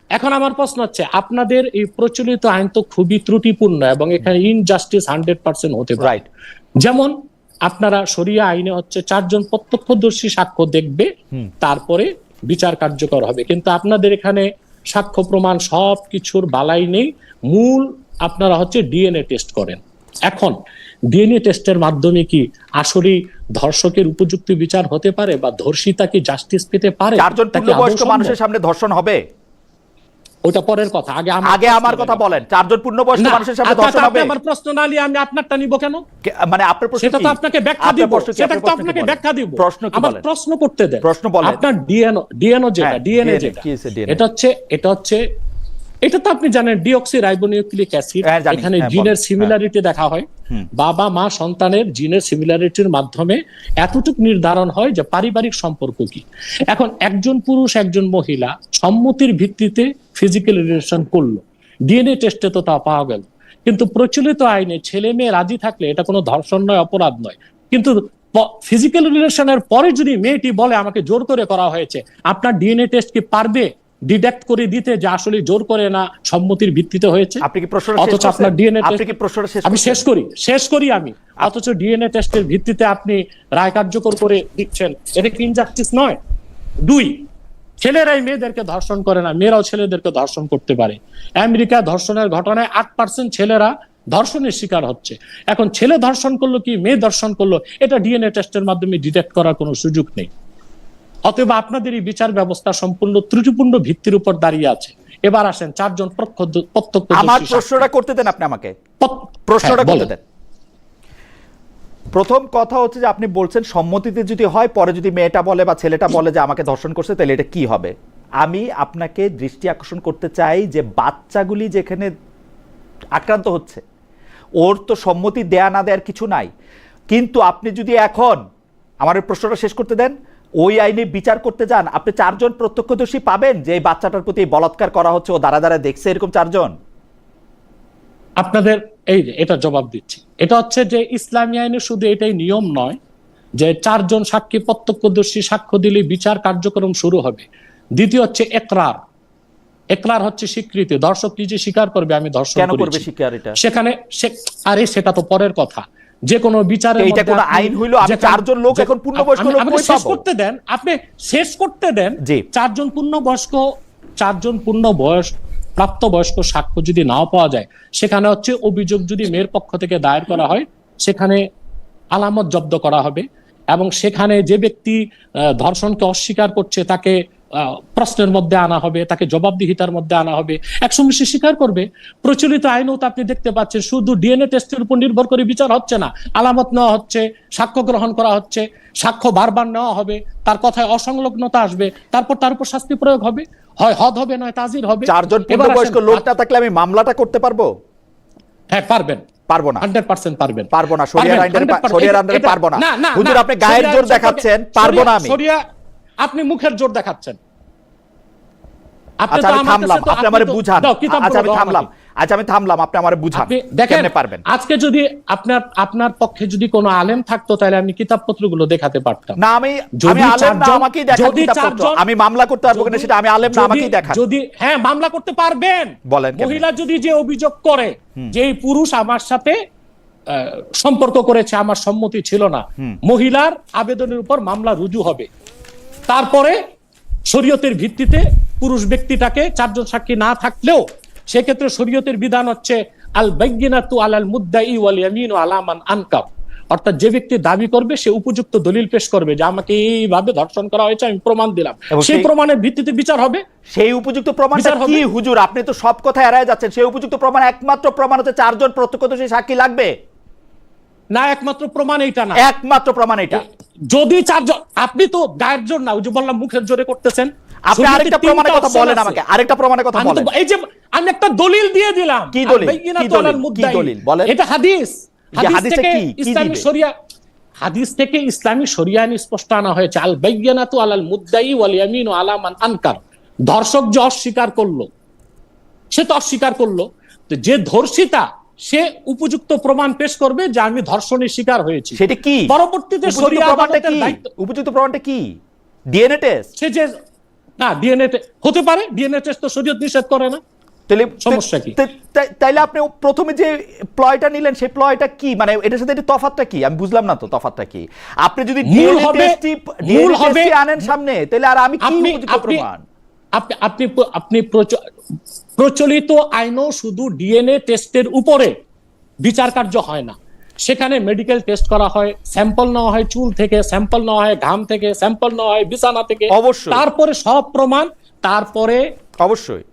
এখন আমার প্রশ্ন হচ্ছে, আপনাদের এই প্রচলিত আইন তো খুবই ত্রুটিপূর্ণ এবং এখানে ইনজাস্টিস 100% হতে পারে। যেমন আপনারা শরিয়া আইনে হচ্ছে 4 জন প্রত্যক্ষদর্শী সাক্ষ্য দেখবে, তারপরে বিচার কার্যকর হবে, কিন্তু আপনাদের এখানে সাক্ষ্য প্রমাণ সব কিছুর বালাই নেই, মূল আপনারা হচ্ছে ডিএনএ টেস্ট করেন। এখন ডিএনএ টেস্টের মাধ্যমে কি আসলে ধর্ষকের উপযুক্ত বিচার হতে পারে, বা ধর্ষিতা কি জাস্টিস পেতে পারে? 4 জন পূর্ণবয়স্ক মানুষের সামনে ধর্ষণ হবে? ওটা পরের কথা, আগে আমার কথা বলেন। 4 জন পূর্ণবয়স্ক মানুষের সামনে ধর্ষণ হবে? আমার প্রশ্ন না নিয়ে আমি আপনারটা নিব কেন? মানে আপনার প্রশ্ন সেটা তো আপনাকে ব্যাখ্যা দিব, সেটা তো আপনাকে ব্যাখ্যা দিব। আমার প্রশ্ন করতে দেন। প্রশ্ন বলেন। আপনার ডিএনএ যেটা এটা হচ্ছে এটা তো আপনি জানেন ডিঅক্সি রাইবোনিউক্লিক অ্যাসিড, এখানে জিনের সিমিলারিটি দেখা হয়, বাবা মা সন্তানের জিনের সিমিলারিটির মাধ্যমে এতটুকু নির্ধারণ হয় যে পারিবারিক সম্পর্ক কি। এখন একজন পুরুষ একজন মহিলা সম্মতির ভিত্তিতে ফিজিক্যাল রিলেশন করলো, ডিএনএ টেস্টে তো তা পাওয়া গেল, কিন্তু প্রচলিত আইনে ছেলে মেয়ে রাজি থাকলে এটা কোনো ধর্ষণ নয়, অপরাধ নয়। কিন্তু ফিজিক্যাল রিলেশনের পরে যদি মেয়েটি বলে আমাকে জোর করে করা হয়েছে, আপনার ডিএনএ টেস্ট কি পারবে ডিডাক্ট করে দিতে যে আসলে জোর করে না সম্মতির ভিত্তিতে হয়েছে? আপনি কি প্রশ্নটা অথচ আপনার ডিএনএ টেস্ট, আমি শেষ করি আমি, অথচ ডিএনএ টেস্টের ভিত্তিতে আপনি রায় কার্যকর করে দিচ্ছেন, এটা কি ইনজাস্টিস নয়? 2, ছেলেরাই মেয়েদেরকে ধর্ষণ করে না, মেয়েরাও ছেলেদেরকে ধর্ষণ করতে পারে। আমেরিকা ধর্ষণের ঘটনায় 8% ছেলেরা ধর্ষণের শিকার হচ্ছে। এখন ছেলে ধর্ষণ করলো কি মেয়ে ধর্ষণ করলো, এটা ডিএনএ টেস্টের মাধ্যমে ডিটেক্ট করার কোনো সুযোগ নেই। অতএব আপনাদের এই বিচার ব্যবস্থা সম্পূর্ণ ত্রুটিপূর্ণ ভিত্তির উপর দাঁড়িয়ে আছে। এবার আসেন 4 জন প্রত্যক্ষ। আমার প্রশ্নটা করতে দেন, আপনি আমাকে প্রশ্নটা করতে দেন। প্রথম কথা হচ্ছে যে আপনি বলছেন সম্মতিতে যদি হয়, পরে যদি মেয়েটা বলে বা ছেলেটা বলে যে আমাকে ধর্ষণ করছে, তাহলে এটা কি হবে? আমি আপনাকে দৃষ্টি আকর্ষণ করতে চাই যে বাচ্চাগুলি যেখানে আক্রান্ত হচ্ছে, ওর তো সম্মতি দেয়া না দেওয়ার কিছু নাই, কিন্তু আপনি যদি এখন আমার প্রশ্নটা শেষ করতে দেন, ওই আইনে বিচার করতে যান, আপনি 4 জন প্রত্যক্ষদর্শী পাবেন যে এই বাচ্চাটার প্রতি বলাৎকার করা হচ্ছে, ও দাঁড়া দাঁড়া দেখছে, এরকম 4 জন? আপনাদের এটা জবাব দিচ্ছি। এটা হচ্ছে যে ইসলামী আইনে শুধু এটাই নিয়ম নয় যে 4 জন সাক্ষী প্রত্যক্ষদর্শী সাক্ষ্য দিলে বিচার কার্যক্রম শুরু হবে। দ্বিতীয় হচ্ছে একরার হচ্ছে স্বীকৃতি, দর্শক নিজে স্বীকার করবে আমি ধর্ষণ করেছি। সেখানে সেটা তো পরের কথা। যে কোনো বিচারে এটা কোনো আইন হইলো আমি 4 জন লোক এখন পূর্ণবয়স্ক লোক শেষ করতে দেন, আপনি শেষ করতে দেন। 4 জন পূর্ণবয়স্ক প্রাপ্তবয়স্ক সাক্ষ্য যদি নাও পাওয়া যায়, সেখানে হচ্ছে অভিযোগ যদি মেয়ের পক্ষ থেকে দায়ের করা হয়, সেখানে আলামত জব্দ করা হবে এবং সেখানে যে ব্যক্তি ধর্ষণকে অস্বীকার করছে তাকে প্রশ্নের মধ্যে আনা হবে, তাকে জবাবদিহিতার মধ্যে আনা হবে, একসঙ্গে সে স্বীকার করবে। প্রচলিত আইনও তো আপনি দেখতে পাচ্ছেন শুধু ডিএনএ টেস্টের উপর নির্ভর করে বিচার হচ্ছে না, আলামত নেওয়া হচ্ছে, সাক্ষ্য গ্রহণ করা হচ্ছে, সাক্ষ্য বারবার নেওয়া হবে, তার কথায় অসংলগ্নতা আসবে, তারপর তার উপর শাস্তি প্রয়োগ হবে, হয় হদ হবে নয় তাজির হবে। 4 জন পূর্ণবয়স্ক লোকটা থাকলে আমি মামলাটা করতে পারবো? হ্যাঁ পারবেন। পারবো না, 100% পারবেন। পারবো না, শরিয়ার আইনে পারবো না। হুজুর আপনি গায়ের জোর দেখাচ্ছেন, পারবো না আমি। আপনি মুখের জোর দেখাচ্ছেন। আচ্ছা আমি থামলাম, আপনি আমারে বুঝান। আচ্ছা আমি থামলাম, আপনি আমারে বুঝান কেমনে পারবেন। আজকে যদি আপনার পক্ষে যদি কোনো আলেম থাকতো তাহলে আমি কিতাবপত্রগুলো দেখাতে পারতাম। না আমি আলেম না, আমাকেই দেখান কিতাবপত্র। আমি মামলা করতে পারবো কিনা সেটা, আমি আলেম না, আমাকেই দেখান। যদি হ্যাঁ মামলা করতে পারবেন। বলেন। মহিলা যদি যে অভিযোগ করে যে এই পুরুষ আমার সাথে সম্পর্ক করেছে, আমার সম্মতি ছিল না, মহিলার আবেদনের উপর মামলা রুজু হবে। তারপরে শরীয়তের ভিত্তিতে পুরুষ ব্যক্তিটাকে 4 জন সাক্ষী না থাকলেও সেক্ষেত্রে শরীয়তের বিধান হচ্ছে আল বাইয়িনাতু আলাল মুদ্দাই ওয়াল ইয়ামিনু আলা মান আনকার, অর্থাৎ যে ব্যক্তি দাবি করবে সে উপযুক্ত দলিল পেশ করবে যে আমাকে এইভাবে ধর্ষণ করা হয়েছে, আমি প্রমাণ দিলাম, সেই প্রমাণের ভিত্তিতে বিচার হবে। সেই উপযুক্ত প্রমাণটা কি হুজুর? আপনি তো সব কথা এড়ায় যাচ্ছেন। সেই উপযুক্ত প্রমাণ, একমাত্র প্রমাণ হচ্ছে 4 জন প্রত্যক্ষদর্শী সাক্ষী লাগবে না? একমাত্র প্রমাণ এইটা না, একমাত্র প্রমাণ এটা। যদি 4 জন, আপনি তো গায়ের জোর না, ওই যে বললাম মুখের জোরে করতেছেন। আপনি আরেকটা প্রমাণের কথা বলেন আমাকে, আরেকটা প্রমাণের কথা বলেন। এই যে আমি একটা দলিল দিয়ে দিলাম। কি দলিল? কি দলিল বলেন? এটা হাদিস থেকে ইসলামী শরিয়া, হাদিস থেকে ইসলামী শরিয়া স্পষ্ট আনা হয়েছে আল বাইয়িনাতু আলাল মুদ্দাই ওয়াল ইয়ামিনু আলা মান আনকার। ধর্ষক যে অস্বীকার করলো, সে তো অস্বীকার করলো, যে ধর্ষিতা সে উপযুক্ত প্রমাণ পেশ করবে যে আমি ধর্ষণের শিকার হয়েছি। সেটা কি? পরবর্তীতে শরিয়া আদালতের দায়িত্ব। উপযুক্ত প্রমাণটা কি? DNA test. সে যে না, ডিএনএ হতে পারে, ডিএনএ টেস্ট তো শরীয়ত নিষেধ করে না, সমস্যা কি? তাইলে আপনি প্রথমে যে প্লয়টা নিলেন সেই প্লয়টা কি, মানে এটার সাথে তফাৎটা কি আমি বুঝলাম না তো, তফাৎটা কি? আপনি যদি ডিএনএ আনেন সামনে, তাহলে আর আমি কি উপযুক্ত প্রমাণ? আপনি প্রচলিত আইনও শুধু ডিএনএ টেস্টের উপরে বিচার কার্য হয় না, সেখানে মেডিকেল টেস্ট করা হয়, স্যাম্পল নেওয়া হয় চুল থেকে, স্যাম্পল নেওয়া হয় ঘাম থেকে, স্যাম্পল নেওয়া হয় বিছানা থেকে, অবশ্যই তারপরে সব প্রমাণ, তারপরে অবশ্যই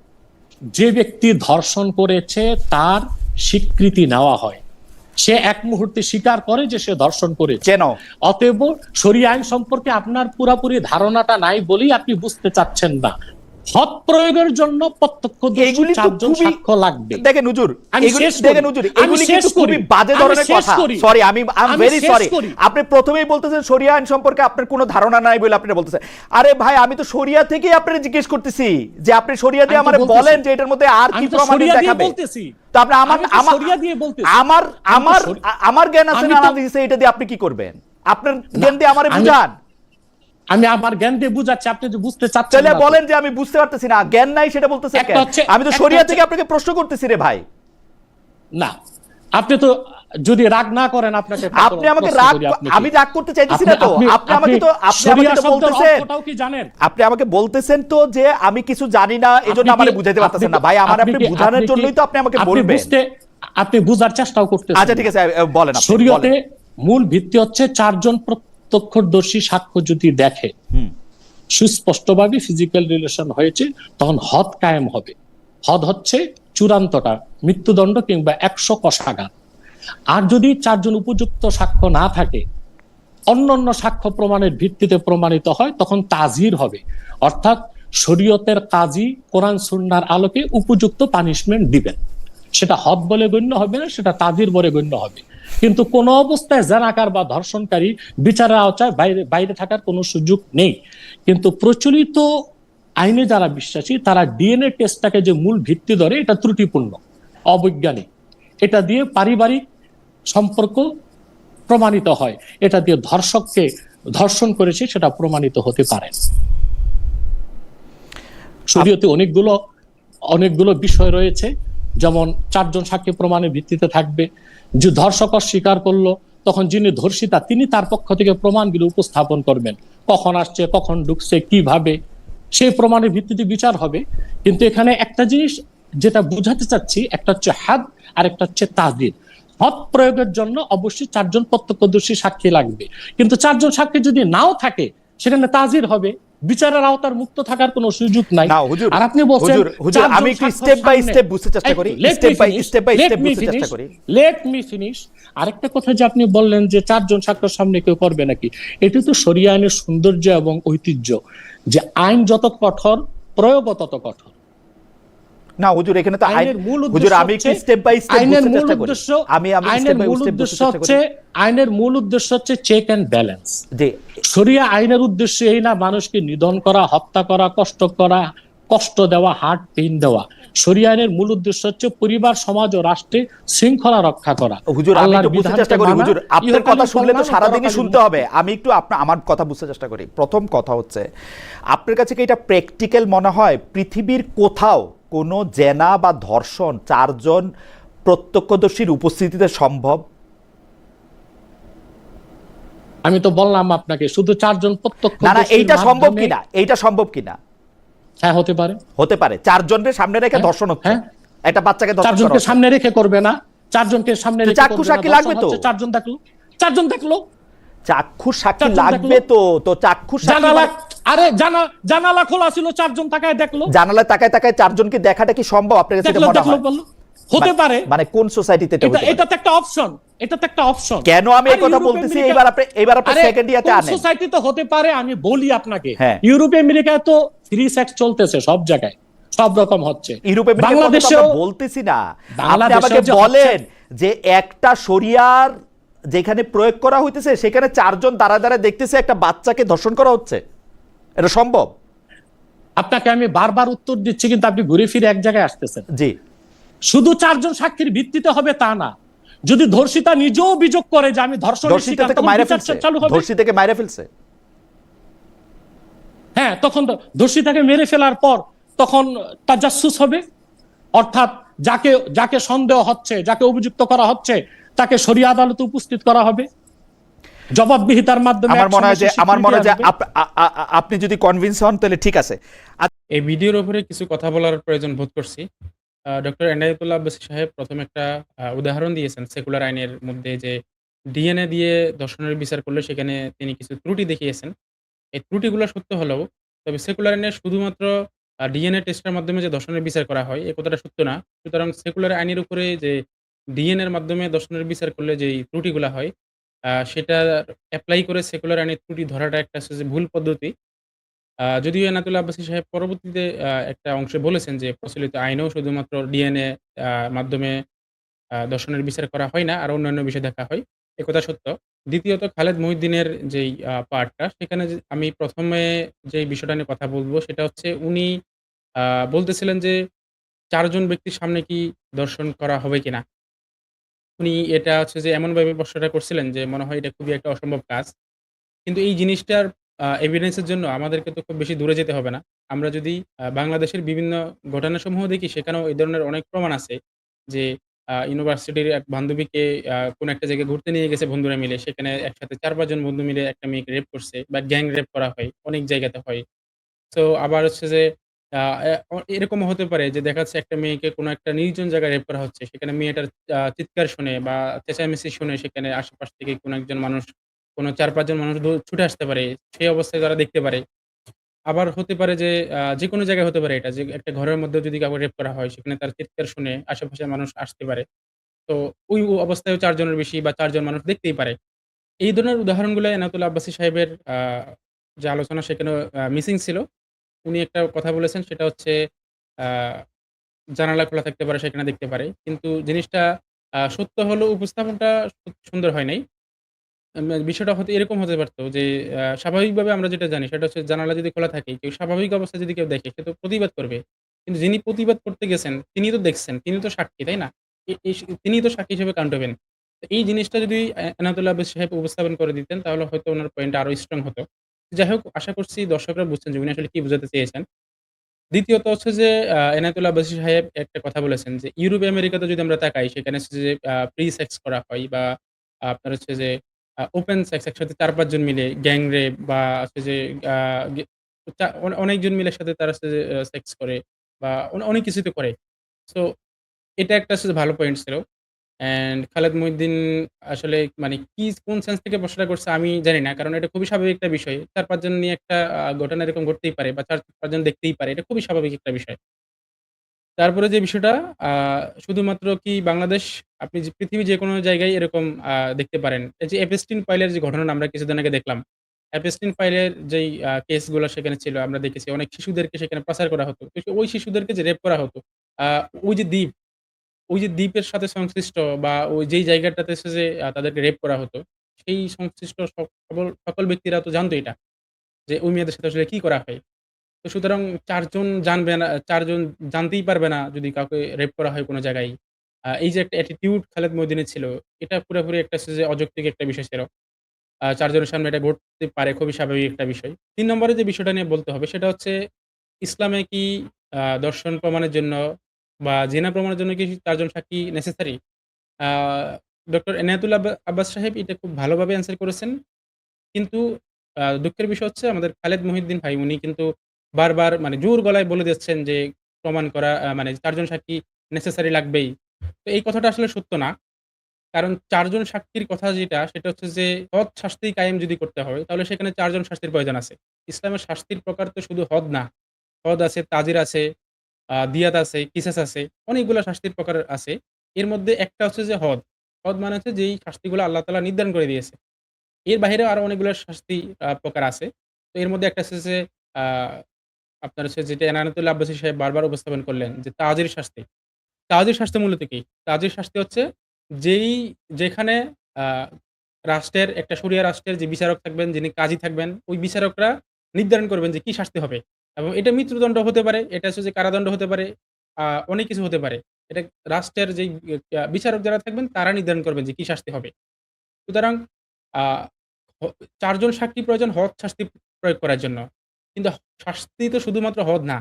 যে ব্যক্তি ধর্ষণ করেছে তার স্বীকৃতি নেওয়া হয়, সে এক মুহূর্তে স্বীকার করে যে সে ধর্ষণ করেছে। অতএব শরিয়া আইন সম্পর্কে আপনার পুরাপুরি ধারণাটা নাই বলেই আপনি বুঝতে চাচ্ছেন না। হদ প্রয়োগের জন্য প্রত্যক্ষদর্শী 4 জন সাক্ষ্য লাগবে। দেখেন হুজুর, এগুলি কিন্তু খুবই বাজে ধরনের কথা। সরি, আমি ভেরি সরি। আপনি প্রথমেই বলতেছেন শরিয়া আইন সম্পর্কে আপনার কোনো ধারণা নাই বলে আপনি বলতেছেন। আরে ভাই, আমি তো শরিয়া থেকেই আপনাকে জিজ্ঞেস করতেছি যে আপনি শরিয়া দিয়ে আমারে বলেন যে এটার মধ্যে আর কি প্রমাণ দেখাবে। তো আপনি আমার জ্ঞান আছে না দিয়েছে, এটা দিয়ে আপনি কি করবেন? আপনার জ্ঞান দিয়ে আমারে বুঝান। আমি আমার জ্ঞান দিয়ে বুঝাচ্ছি, আপনি যে বুঝতে চাচ্ছেন তাহলে বলেন যে আমি বুঝতে পারতেছি না, জ্ঞান নাই সেটা বলতেছেন কেন? আমি তো শরিয়া থেকে আপনাকে প্রশ্ন করতেছি রে ভাই। না, আপনি তো যদি রাগ না করেন, আপনাকে আপনি আমাকে আমি রাগ করতে চাইতেছি না তো। আপনি আমাকে তো বলতেছেন, ওটাও কি জানেন? আপনি আমাকে বলতেছেন তো যে আমি কিছু জানি না, এজন্য আমারে বুঝাইতে পারতেছেন না। ভাই, আমার আপনি বুঝানোর জন্যই তো আপনি আমাকে বলবেন। আপনি বুঝার চেষ্টাও করতেছেন। আচ্ছা ঠিক আছে, বলেন। শরীয়তে মূল ভিত্তি হচ্ছে 4 জন প্রত্যক্ষদর্শী সাক্ষ্য যদি দেখে সুস্পষ্টভাবে ফিজিক্যাল রিলেশন হয়েছে, তখন হদ কায়েম হবে। হদ হচ্ছে চূড়ান্তটা, মৃত্যুদণ্ড কিংবা 100 কষাঘাত। আর যদি 4 জন উপযুক্ত সাক্ষ্য না থাকে, অন্যান্য সাক্ষ্য প্রমাণের ভিত্তিতে প্রমাণিত হয়, তখন তাজির হবে। অর্থাৎ শরীয়তের কাজী কোরআন সুন্নাহর আলোকে উপযুক্ত পানিশমেন্ট দিবেন। সেটা হদ বলে গণ্য হবে না, সেটা তাজির বলে গণ্য হবে। কিন্তু কোন অবস্থায় জানাকার বা ধর্ষণকারী বিচারের আওতায় বাইরে থাকার কোনো সুযোগ নেই। কিন্তু প্রচলিত আইনে যারা বিশ্বাসী, তারা ডিএনএ টেস্টটাকে যে মূল ভিত্তি ধরে, এটা ত্রুটিপূর্ণ, অবৈজ্ঞানিক। এটা দিয়ে পারিবারিক সম্পর্ক প্রমাণিত হয়, এটা দিয়ে ধর্ষককে ধর্ষণ করেছে সেটা প্রমাণিত হতে পারে। শরীয়তে অনেকগুলো বিষয় রয়েছে, যেমন 4 জন সাক্ষী প্রমাণের ভিত্তিতে থাকবে। যে ধর্ষক স্বীকার করলো, তখন যিনি ধর্ষিতা তিনি তার পক্ষ থেকে প্রমাণগুলো উপস্থাপন করবেন, কখন আসছে, কখন ঢুকছে, কিভাবে, সেই প্রমাণের ভিত্তিতে বিচার হবে। কিন্তু এখানে একটা জিনিস যেটা বুঝাতে চাচ্ছি, একটা হচ্ছে হাদ আর একটা হচ্ছে তাজির। হদ প্রয়োগের জন্য অবশ্যই 4 জন প্রত্যক্ষদর্শী সাক্ষী লাগবে, কিন্তু 4 জন সাক্ষী যদি নাও থাকে, সেখানে তাজির হবে, বিচারের আওতার মুক্ত থাকার কোনো সুযোগ নাই। আর আপনি বলছেন আমি একটু স্টেপ বাই স্টেপ বুঝতে চেষ্টা করি, স্টেপ বাই স্টেপ বুঝতে চেষ্টা করি। Let me finish. আরেকটা কথা যে আপনি বললেন যে 4 জন সাক্ষীর সামনে কেউ করবে নাকি, এটি তো শরিয়া আইনের সৌন্দর্য এবং ঐতিহ্য, যে আইন যত কঠোর, প্রয়োগ তত কঠোর। না হুজুর, এখানে তো হুজুর আমি একটু স্টেপ বাই স্টেপ বুঝতে চেষ্টা করি। আমি স্টেপ বাই স্টেপ বুঝতে চেষ্টা করি। আইনের মূল উদ্দেশ্য হচ্ছে চেক এন্ড ব্যালেন্স। জি, শরিয়া আইনের উদ্দেশ্য এই না মানুষকে নিধন করা, হত্যা করা, কষ্ট দেওয়া, হার্ট পেইন দেওয়া। শরিয়া আইনের মূল উদ্দেশ্য হচ্ছে পরিবার, সমাজ ও রাষ্ট্রে শৃঙ্খলা রক্ষা করা। হুজুর আমি একটু বুঝতে চেষ্টা করি। হুজুর আপনার কথা শুনলে তো সারা দিনই শুনতে হবে, আমি একটু আমার কথা বুঝতে চেষ্টা করি। প্রথম কথা হচ্ছে, আপনার কাছে কি এটা প্র্যাকটিক্যাল মনে হয় পৃথিবীর কোথাও কোনো জেনা বা ধর্ষণ 4 জন প্রত্যক্ষদর্শীর উপস্থিতিতে সম্ভব? আমি তো বললাম আপনাকে, শুধু 4 জন প্রত্যক্ষ। না, এইটা সম্ভব কিনা, এইটা সম্ভব কিনা? হ্যাঁ, হতে পারে। 4 জনের সামনে রেখে ধর্ষণ হচ্ছে, একটা বাচ্চাকে 4 জনকে সামনে রেখে করবে না, 4 জনকে সামনে রেখে চাক্ষু সাক্ষী লাগবে তো। 4 জন দেখলো চাক্ষু সাক্ষী লাগবে তো চাক্ষু সাক্ষী, আরে জানালা খোলা ছিল, 4 জন তাকায় দেখলো। জানালায় তাকায় 4 জনকে দেখাটা কি সম্ভব আপনার কাছে মনে হয়? হতে পারে। মানে কোন সোসাইটিতে এটা হতে পারে? এটা তো একটা অপশন। কেন আমি এই কথা বলতেছি, এবার আপনি সেকেন্ড ইয়াতে আনেন। সোসাইটিতে হতে পারে, আমি বলি আপনাকে, ইউরোপে আমেরিকায় তো ফ্রি সেক্স চলতেছে, সব জায়গায় সব রকম হচ্ছে। ইউরোপে বাংলাদেশেও বলতেছি না, আপনি আমাকে বলেন যে একটা শরিয়ার যেখানে প্রয়োগ করা হইতেছে সেখানে 4 জন দাঁড়া দেখতেছে একটা বাচ্চাকে ধর্ষণ করা হচ্ছে, এটা সম্ভব? আপনাকে আমি বারবার উত্তর দিচ্ছি, কিন্তু আপনি ঘুরে ফিরে এক জায়গায় আসতেছেন। জি, শুধু 4 জন সাক্ষীর ভিত্তিতে হবে তা না। যদি ধর্ষিতা নিজেও অভিযোগ করে যে আমি ধর্ষণের শিকার, ধর্ষিতাকে মাইরা ফেলছে, হ্যাঁ, তখন দোষীটাকে মেরে ফেলার পর তখন তাজাসসুস হবে, অর্থাৎ যাকে যাকে সন্দেহ হচ্ছে, যাকে অভিযুক্ত করা হচ্ছে, তাকে শরিয়া আদালতে উপস্থিত করা হবে, জবাবদিহিতার মাধ্যমে আমার এক মনে হয় যে সমাজে স্বীকৃতি আসবে। আপনি যদি কনভিন্স হন তাহলে ঠিক আছে। এই ভিডিওর উপরে কিছু কথা বলার প্রয়োজন বোধ করছি। ডক্টর এনায়েতুল্লাহ আব্বাসী সাহেব ১ম একটা উদাহরণ দিয়েছেন সেকুলার আইনের মধ্যে যে ডিএনএ দিয়ে ধর্ষণের বিচার করলে সেখানে তিনি কিছু ত্রুটি দেখিয়েছেন। এই ত্রুটিগুলো সত্য হলেও তবে সেকুলার আইনে শুধুমাত্র ডিএনএ টেস্টের মাধ্যমে যে ধর্ষণের বিচার করা হয় এ কথাটা সত্য না। সুতরাং সেকুলার আইনের উপরে যে ডিএনএ এর মাধ্যমে ধর্ষণের বিচার করলে যেই ত্রুটিগুলা হয় সেটা এপ্লাই করে সেকুলার আইনের ত্রুটি ধরাটা একটা হচ্ছে যে ভুল পদ্ধতি। যদিও এনায়েতুল্লাহ আব্বাসী সাহেব পরবর্তীতে একটা অংশে বলেছেন যে প্রচলিত আইনেও শুধুমাত্র ডিএনএ মাধ্যমে ধর্ষণের বিচার করা হয় না, আরো অন্যান্য বিষয় দেখা হয়। একথা সত্য। দ্বিতীয়ত খালেদ মহিউদ্দিনের যেই পার্টটা সেখানে যে আমি ১ম এ যেই বিষয়টা নিয়ে কথা বলব সেটা হচ্ছে উনি আ বলতেছিলেন যে ৪ জন ব্যক্তির সামনে কি ধর্ষণ করা হবে কিনা? উনি এটা হচ্ছে যে এমনভাবে প্রশ্নটা করছিলেন যে মনে হয় এটা খুবই একটা অসম্ভব কাজ। কিন্তু এই জিনিসটার এভিডেন্স এর জন্য আমাদেরকে তো খুব বেশি দূরে যেতে হবে না। আমরা যদি বাংলাদেশের বিভিন্ন ঘটনাসমূহ দেখি সেখানেও এই ধরনের অনেক প্রমাণ আছে যে ইউনিভার্সিটির এক বান্ধবীকে কোনো একটা জায়গায় ঘুরতে নিয়ে গেছে বন্ধুরা মিলে। সেখানে একসাথে ৪-৫ জন বন্ধু মিলে একটা মেয়েকে রেপ করছে বা গ্যাং রেপ করা হয়। অনেক জায়গাতে হয়। সো আবার হচ্ছে যে আ এ এরকমও হতে পারে যে দেখা যাচ্ছে একটা মেয়েকে কোনো একটা নির্জন জায়গায় রেপ করা হচ্ছে। সেখানে মেয়েটার চিৎকার শুনে বা চেঁচামেচি শুনে সেখানে আশেপাশ থেকে কোনো একজন মানুষ, কোনো ৪-৫ জন মানুষ ছুটে আসতে পারে। সেই অবস্থায় তারা দেখতে পারে। আবার হতে পারে যে যেকোনো জায়গায় হতে পারে এটা যে একটা ঘরের মধ্যেও যদি কাউকে রেপ করা হয় সেখানে তার চিৎকার শুনে আশেপাশের মানুষ আসতে পারে। তো ওই অবস্থায়ও ৪ জনের বেশি বা ৪ জন মানুষ দেখতেই পারে। এই ধরনের উদাহরণগুলো এনায়েতুল্লাহ আব্বাসী সাহেবের যে আলোচনা সেখানে মিসিং ছিল। উনি একটা কথা বলেছেন সেটা হচ্ছে আ জানালা খোলা থাকতে পারে সেখানে দেখতে পারে। কিন্তু জিনিসটা সত্য হলেও উপস্থাপনটা সুন্দর হয় নাই। বিষয়টা হয়তো এরকম হতে পারত যে স্বাভাবিকভাবে আমরা যেটা জানি সেটা হচ্ছে জানালা যদি খোলা থাকে, কেউ স্বাভাবিক অবস্থায় যদি কেউ দেখে সে তো প্রতিবাদ করবে। কিন্তু যিনি প্রতিবাদ করতে গেছেন তিনি তো দেখছেন, তিনি তো সাক্ষী, তাই না? এ এস তিনিই তো সাক্ষী হিসেবে কাউন্ট হবেন। তো এই জিনিসটা যদি এনায়েতুল্লাহ আব্বাসী সাহেব উপস্থাপন করে দিতেন তাহলে হয়তো উনার পয়েন্টটা আরো স্ট্রং হতো। যাই হোক আশা করছি দর্শকরা বুঝছেন যে উনি আসলে কি বোঝাতে চেয়েছেন। দ্বিতীয়ত হচ্ছে যে এনায়েতুল্লাহ আব্বাসী সাহেব একটা কথা বলেছেন যে, ইউরোপ আমেরিকাতে যদি আমরা তাকাই সেখানে হচ্ছে যে প্রি সেক্স করা হয় বা আপনার হচ্ছে যে ওপেন সেক্স একসাথে ৪-৫ জন মিলে গ্যাং রেপ বা হচ্ছে যে আ গে অনেকজন মিলে একসাথে তারা হচ্ছে যে সেক্স করে বা অনেক কিছুই তো করে। সো এটা একটা হচ্ছে যে ভালো পয়েন্ট ছিল। অ্যান্ড খালেদ মহিউদ্দিন আসলে মানে কোন সেন্স থেকে প্রশ্নটা করছে আমি জানি না। কারণ এটা খুবই স্বাভাবিক একটা বিষয়। ৪-৫ জন নিয়ে একটা ঘটনা এরকম ঘটতেই পারে বা ৪-৫ জন দেখতেই পারে। এটা খুবই স্বাভাবিক একটা বিষয়। তারপরে যে বিষয়টা আ শুধুমাত্র কি বাংলাদেশ, আপনি যে পৃথিবীর যেকোনো জায়গায় এরকম দেখতে পারেন। এই যে এপস্টিন ফাইলের যে ঘটনা আমরা কিছুদিন আগে দেখলাম। এপস্টিন ফাইলের যেই কেসগুলো সেখানে ছিল আমরা দেখেছি অনেক শিশুদেরকে সেখানে পাচার করা হতো। তো ওই শিশুদেরকে যে রেপ করা হতো, আ ওই যে দ্বীপ ওই যে দ্বীপের সাথে সংশ্লিষ্ট বা ওই যেই জায়গাটাতে এসে যে তাদেরকে রেপ করা হতো, সেই সংশ্লিষ্ট সকল ব্যক্তিরা তো জানতো এটা। যে ওই মেয়েদের সাথে আসলে কি করা হয়। তো সুতরাং ৪ জন জানবে না, ৪ জন জানতেই পারবে না যদি কাউকে রেপ করা হয় কোন জায়গায়। এই যে একটা অ্যাটিটিউড খালেদ মহিউদ্দিনের ছিল, এটা পুরাপুরি একটা হচ্ছে যে অযৌক্তিক একটা বিষয় ছিল। ৪ জনের সামনে এটা ঘটতে পারে খুবই স্বাভাবিক একটা বিষয়। ৩ নম্বরে যে বিষয়টা নিয়ে বলতে হবে সেটা হচ্ছে ইসলামে কি দর্শন প্রমাণের জন্য বা জিনা প্রমাণের জন্য কি ৪ জন সাক্ষী necessary? A doctor Enayetullah Abbas সাহেব এটা খুব ভালোভাবে অ্যান্সার করেছেন। কিন্তু দুঃখের বিষয় হচ্ছে আমাদের খালেদ মহিউদ্দিন ভাই উনি কিন্তু বারবার মানে জোর গলায় বলে দিচ্ছেন যে প্রমাণ করা মানে ৪ জন সাক্ষী নেসেসারি লাগবেই। তো এই কথাটা আসলে সত্য না। কারণ ৪ জন সাক্ষীর কথা যেটা সেটা হচ্ছে যে হদ শাস্তি কায়েম যদি করতে হয় তাহলে সেখানে ৪ জন শাস্তির প্রয়োজন আছে। ইসলামের শাস্তির প্রকার তো শুধু হদ না। হদ আছে, তাজির আছে, দিয়াত আছে, কিসাস আছে। অনেকগুলা শাস্তির প্রকার আছে। এর মধ্যে একটা হচ্ছে যে হদ। হদ মানে হচ্ছে যেই শাস্তিগুলো আল্লাহ তাআলা নির্ধারণ করে দিয়েছে। এর বাহিরেও আরো অনেকগুলো শাস্তি প্রকার আছে। তো এর মধ্যে একটা হচ্ছে যে আ আপনার হচ্ছে যেটা এনায়েতুল্লাহ আব্বাসী সাহেব বারবার উপস্থাপন করলেন যে তাজির শাস্তি। তাজির শাস্তি মূলত কি? তাজির শাস্তি হচ্ছে যেই যেখানে আ রাষ্ট্রের একটা শরিয়া রাষ্ট্রের যে বিচারক থাকবেন, যিনি কাজী থাকবেন, ওই বিচারকরা নির্ধারণ করবেন যে কি শাস্তি হবে। এবং এটা মৃত্যুদণ্ড হতে পারে, এটা হচ্ছে যে কারাদণ্ড হতে পারে, অনেক কিছু হতে পারে। এটা রাষ্ট্রের যেই বিচারক যারা থাকবেন তারা নির্ধারণ করবেন যে কি শাস্তি হবে। সুতরাং আ হ ৪ জন সাক্ষী প্রয়োজন হক শাস্তি প্রয়োগ করার জন্য। কিন্তু শাস্তি তো শুধুমাত্র হদ না।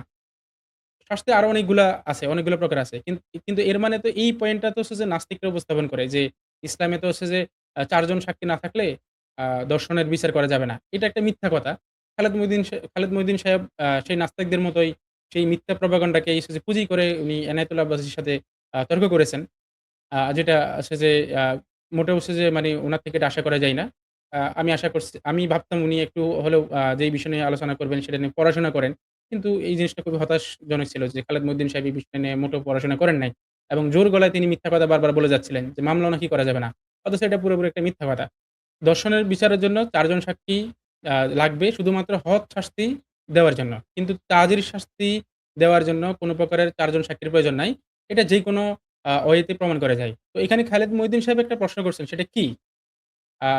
শাস্তি আরো অনেকগুলা আছে, অনেকগুলো প্রকার আছে। কিন্তু এর মানে তো এই পয়েন্টটা তো হচ্ছে যে নাস্তিকরা উপস্থাপন করে যে ইসলামে তো হচ্ছে যে ৪ জন সাক্ষী না থাকলে দর্শনের বিচার করা যাবে না। এটা একটা মিথ্যা কথা। খালেদ মহিউদ্দিন সাহেব সেই নাস্তিকদের মতোই সেই মিথ্যা প্রপাগান্ডাকে হচ্ছে যে পুঁজি করে উনি এনায়েতুল্লাহ আব্বাসীর সাথে তর্ক করেছেন। যেটা হচ্ছে যে আ মোটেও হচ্ছে যে মানে উনার থেকে এটা আশা করা যায় না। আমি ভাবতাম উনি একটু হলেও যেই বিষয় নিয়ে আলোচনা করবেন সেটা নিয়ে পড়াশোনা করেন। কিন্তু এই জিনিসটা খুবই হতাশজনক ছিল যে খালেদ মহিউদ্দিন সাহেব এই বিষয়টা নিয়ে মোটেও পড়াশোনা করেন নাই। এবং জোর গলায় তিনি মিথ্যা কথা বারবার বলে যাচ্ছিলেন যে মামলাও নাকি করা যাবে না। অথচ এটা পুরোপুরি একটা মিথ্যা কথা। দর্শনের বিচারের জন্য ৪ জন সাক্ষী লাগবে শুধুমাত্র হদ শাস্তি দেওয়ার জন্য। কিন্তু তাজির শাস্তি দেওয়ার জন্য কোন প্রকারের ৪ জন সাক্ষীর প্রয়োজন নাই। এটা যেকোনো ওয়েতে প্রমাণ করা যায়। তো এখানে খালেদ মহিউদ্দিন সাহেব একটা প্রশ্ন করছেন সেটা কি? আ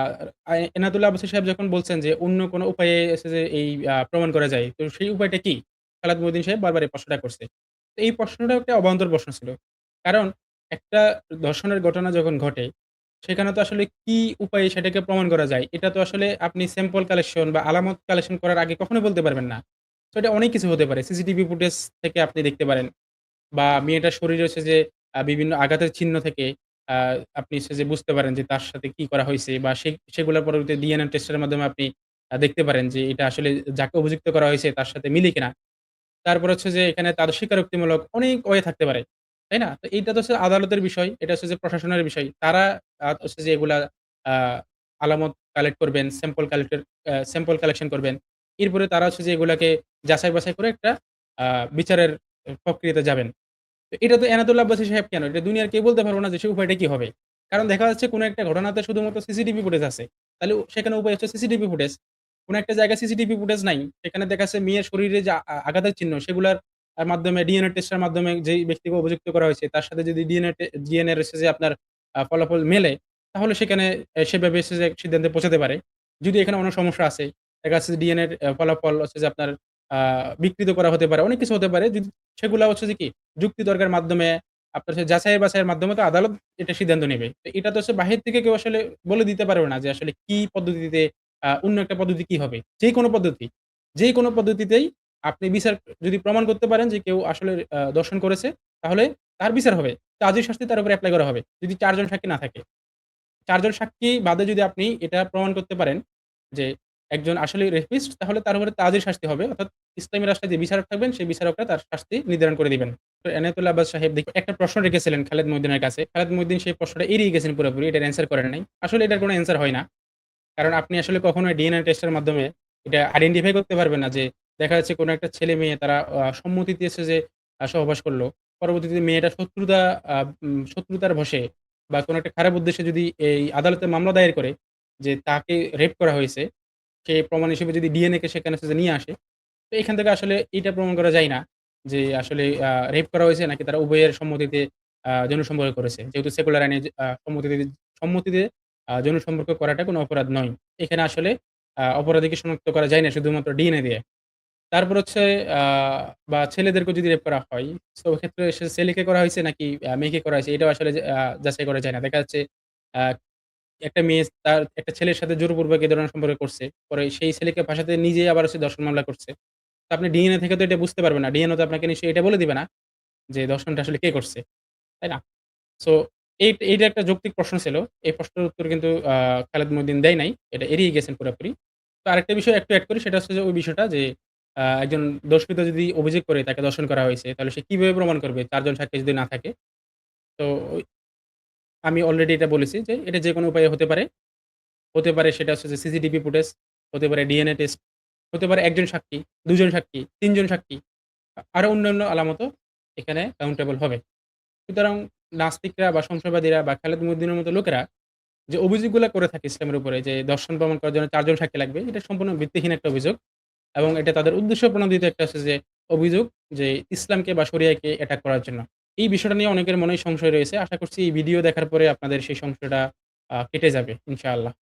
এনায়েতুল্লাহ আব্বাসী সাহেব যখন বলছেন যে অন্য কোন উপায়ে এসে যে এই প্রমাণ করা যায়। তো সেই উপায়টা কি? খালেদ মহিউদ্দিন সাহেব বারবার এই প্রশ্নটা করছে। তো এই প্রশ্নটাও একটা অবান্তর প্রশ্ন ছিল। কারণ একটা ধর্ষণের ঘটনা যখন ঘটে, সেখানে তো আসলে কি উপায়ে সেটাকে প্রমাণ করা যায়? এটা তো আসলে আপনি স্যাম্পল কালেকশন বা আলামত কালেকশন করার আগে কখনোই বলতে পারবেন না। তো এটা অনেক কিছু হতে পারে। সিসিটিভি ফুটেজ থেকে আপনি দেখতে পারেন। বা মেয়েটার শরীরে হচ্ছে যে বিভিন্ন আঘাতের চিহ্ন থেকে আ আপনি হচ্ছে যে বুঝতে পারেন যে তার সাথে কি করা হইছে বা সেগুলোর পরবর্তীতে ডিএনএ টেস্টের মাধ্যমে আপনি দেখতে পারেন যে এটা আসলে যাকে অভিযুক্ত করা হয়েছে তার সাথে মিলে কিনা। তারপর হচ্ছে যে এখানে তার স্বীকারোক্তিমূলক অনেক ওয়ে থাকতে পারে। তাই না? তো এইটা তো হচ্ছে আদালতের বিষয়। এটা হচ্ছে যে প্রশাসনের বিষয়। তারা হচ্ছে যে এগুলা আ আলামত কালেক্ট করবেন, স্যাম্পল কালেকশন করবেন। এরপরে তারা হচ্ছে যে এগুলাকে যাচাই-বাছাই করে একটা আ বিচারের প্রক্রিয়াতে যাবেন। তো এটা তো এনায়েতুল্লাহ আব্বাসী সাহেব কেন? এটা দুনিয়ার কেউ বলতে পারবে না যে সে উপায়টা কি হবে? কারণ দেখা যাচ্ছে কোন একটা ঘটনাতে শুধুমাত্র সিসিটিভি ফুটেজ আছে। তাহলে সেখানে উপায় হচ্ছে সিসিটিভি ফুটেজ। কোন একটা জায়গায় সিসিটিভি ফুটেজ নাই। সেখানে দেখা যাচ্ছে মেয়ের শরীরে যে আঘাতের চিহ্ন সেগুলার মাধ্যমে ডিএনএ টেস্টের মাধ্যমে যেই ব্যক্তিকে অভিযুক্ত করা হয়েছে তার সাথে যদি ডিএনএ এর এসে যে আপনার ফলাফল মেলে তাহলে সেখানে সেভাবে এসে যে সিদ্ধান্তে পৌঁছাতে পারে। যদি এখানে অনেক সমস্যা আছে। দেখা যাচ্ছে যে ডিএনএ এর ফলাফল হচ্ছে যে আপনার আ বিকৃত করা হতে পারে। অনেক কিছু হতে পারে। যদি সেগুলা হচ্ছে যে কি যুক্তি তর্কের মাধ্যমে আপনার হচ্ছে যাচাই-বাছাইয়ের মাধ্যমে তো আদালত এটা সিদ্ধান্ত নেবে। তো এটা তো হচ্ছে বাহির থেকে কেউ আসলে বলে দিতে পারবে না যে আসলে কি পদ্ধতিতে অন্য একটা পদ্ধতি কি হবে। যেকোনো পদ্ধতি। যেকোনো পদ্ধতিতেই আপনি বিচার যদি প্রমাণ করতে পারেন যে কেউ আসলে দর্শন করেছে তাহলে তার বিচার হবে। তাজির শাস্তি তার উপরে এপ্লাই করা হবে। যদি ৪ জন সাক্ষী না থাকে। ৪ জন সাক্ষী বাদে যদি আপনি এটা প্রমাণ করতে পারেন যে একজন আসলেই রেপিস্ট তাহলে তার উপরে তাজির শাস্তি হবে। অর্থাৎ ইসলামী রাষ্ট্রে যে বিচারক থাকবেন সেই বিচারকরা তার শাস্তি নির্ধারণ করে দিবেন। তো এনায়েতুল্লাহ আব্বাস সাহেব একটা প্রশ্ন রেখেছিলেন খালেদ মহিউদ্দিনের কাছে। খালেদ মহিউদ্দিন সেই প্রশ্নটা এড়িয়ে গেছেন পুরোপুরি। এটার অ্যান্সার করেন নাই। আসলে এটার কোনো অ্যান্সার হয় না। কারণ আপনি আসলে কখনোই ডিএনএ টেস্টের মাধ্যমে এটা আইডেন্টিফাই করতে পারবেন না যে দেখা যাচ্ছে কোনো একটা ছেলে-মেয়ে তারা সম্মতিতে এসে যে সহবাস করল। পরবর্তীতে মেয়েটা আ শত্রুতার বশে বা কোনো একটা খারাপ উদ্দেশ্যে যদি এই আদালতে মামলা দায়ের করে যে তাকে রেপ করা হয়েছে, সে প্রমাণ হিসেবে যদি ডিএনএ কে সেখানে হচ্ছে যে নিয়ে আসে, তো এখান থেকে আসলে এইটা প্রমাণ করা যায় না যে আসলে রেপ করা হয়েছে নাকি তারা উভয়ের সম্মতিতে যৌন সম্পর্ক করেছে। যেহেতু সেকুলার আইনে সম্মতিতে যৌন সম্পর্ক করাটা কোনো অপরাধ নয়। এখানে আসলে অপরাধীকে শনাক্ত করা যায় না শুধুমাত্র ডিএনএ দিয়ে। তারপর হচ্ছে আ বা ছেলেদেরকেও যদি রেপ করা হয়, সো ওক্ষেত্রে ছেলেকে করা হয়েছে নাকি মেয়েকে করা হয়েছে এটাও আসলে যে যাচাই করা যায় না। দেখা যাচ্ছে আ একটা মেয়ে তার একটা ছেলের সাথে জোরপূর্বক এ ধরনের সম্পর্ক করছে। পরে সেই ছেলেকে ফাঁসাতে নিজেই আবার হচ্ছে ধর্ষণ মামলা করছে। তো আপনি ডিএনএ থেকে তো এটা বুঝতে পারবেন না। ডিএনএ তো আপনাকে নিশ্চয়ই এটা বলে দিবে না যে ধর্ষণটা আসলে কে করছে। তাই না? সো এইটা একটা যৌক্তিক প্রশ্ন ছিল। এই প্রশ্নের উত্তর কিন্তু খালেদ মহিউদ্দিন দেয় নাই। এটা এড়িয়ে গেছেন পুরাপুরি। তো আরেকটা বিষয় একটু এড করি সেটা হচ্ছে যে ওই বিষয়টা যে একজন দোষকৃত যদি অভিযোগ করে তাকে ধর্ষণ করা হয়েছে তাহলে সে কিভাবে প্রমাণ করবে ৪ জন সাক্ষী যদি না থাকে? তো আমি অলরেডি এটা বলেছি যে এটা যেকোনো উপায়ে হতে পারে। হতে পারে সেটা হচ্ছে যে সিসিটিভি ফুটেজ, হতে পারে ডিএনএ টেস্ট, হতে পারে ১ জন সাক্ষী, ২ জন সাক্ষী, ৩ জন সাক্ষী। আরো অন্যান্য আলামতও এখানে কাউন্টেবল হবে। সুতরাং নাস্তিকরা বা সংশয়বাদীরা বা খালেদ মহিউদ্দিনের মতো লোকেরা যে অভিযোগগুলা করে থাকে ইসলামের উপরে যে দর্শন প্রমাণ করার জন্য ৪ জন সাক্ষী লাগবে, এটা সম্পূর্ণ ভিত্তিহীন একটা অভিযোগ। এবং এটা তাদের উদ্দেশ্য প্রণোদিত একটা হচ্ছে যে অভিযোগ যে ইসলামকে বা শরিয়াকে অ্যাটাক করার জন্য। এই বিষয়টা নিয়ে অনেকের মনেই সংশয় রয়েছে। আশা করছি এই ভিডিও দেখার পরে আপনাদের সেই সংশয়টা কেটে যাবে ইনশাআল্লাহ।